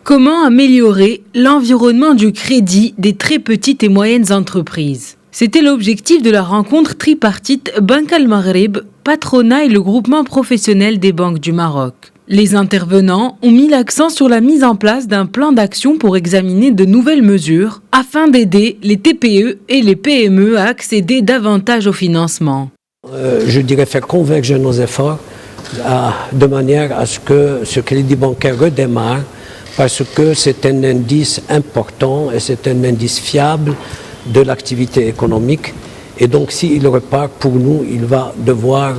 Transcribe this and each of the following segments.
Comment améliorer l'environnement du crédit des très petites et moyennes entreprises? C'était l'objectif de la rencontre tripartite Banque Al-Maghreb, patronat et le groupement professionnel des banques du Maroc. Les intervenants ont mis l'accent sur la mise en place d'un plan d'action pour examiner de nouvelles mesures afin d'aider les TPE et les PME à accéder davantage au financement. Je dirais faire converger nos efforts de manière à ce que ce crédit bancaire redémarre, parce que c'est un indice important et c'est un indice fiable de l'activité économique. Et donc s'il repart pour nous, il va devoir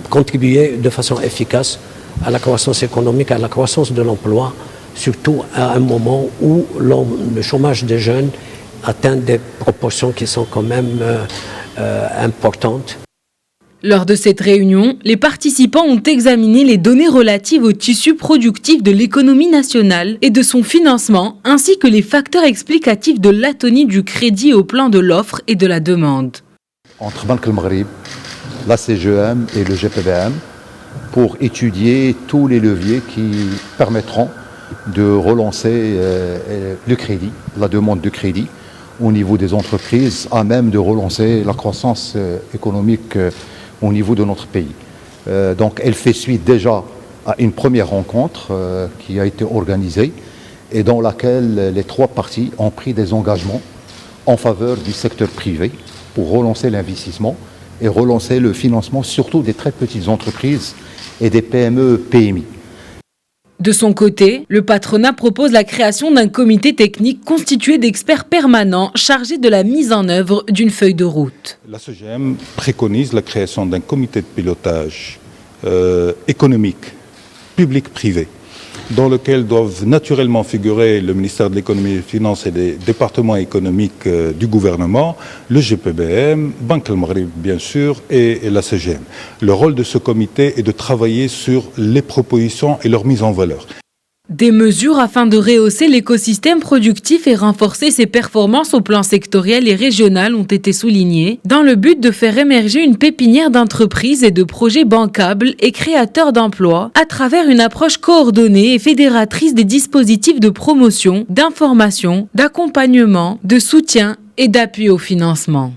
contribuer de façon efficace à la croissance économique, à la croissance de l'emploi, surtout à un moment où le chômage des jeunes atteint des proportions qui sont quand même importantes. Lors de cette réunion, les participants ont examiné les données relatives au tissu productif de l'économie nationale et de son financement, ainsi que les facteurs explicatifs de l'atonie du crédit au plan de l'offre et de la demande. Entre Banque Al-Maghreb, la CGM et le GPBM, pour étudier tous les leviers qui permettront de relancer le crédit, la demande de crédit au niveau des entreprises, à même de relancer la croissance économique au niveau de notre pays. Donc elle fait suite déjà à une première rencontre qui a été organisée et dans laquelle les trois parties ont pris des engagements en faveur du secteur privé pour relancer l'investissement et relancer le financement surtout des très petites entreprises et des PME-PMI. De son côté, le patronat propose la création d'un comité technique constitué d'experts permanents chargés de la mise en œuvre d'une feuille de route. La CGM préconise la création d'un comité de pilotage économique, public-privé, dans lequel doivent naturellement figurer le ministère de l'économie et des finances et les départements économiques du gouvernement, le GPBM, Banque Al-Maghreb bien sûr et la CGM. Le rôle de ce comité est de travailler sur les propositions et leur mise en valeur. Des mesures afin de rehausser l'écosystème productif et renforcer ses performances au plan sectoriel et régional ont été soulignées dans le but de faire émerger une pépinière d'entreprises et de projets bancables et créateurs d'emplois à travers une approche coordonnée et fédératrice des dispositifs de promotion, d'information, d'accompagnement, de soutien et d'appui au financement.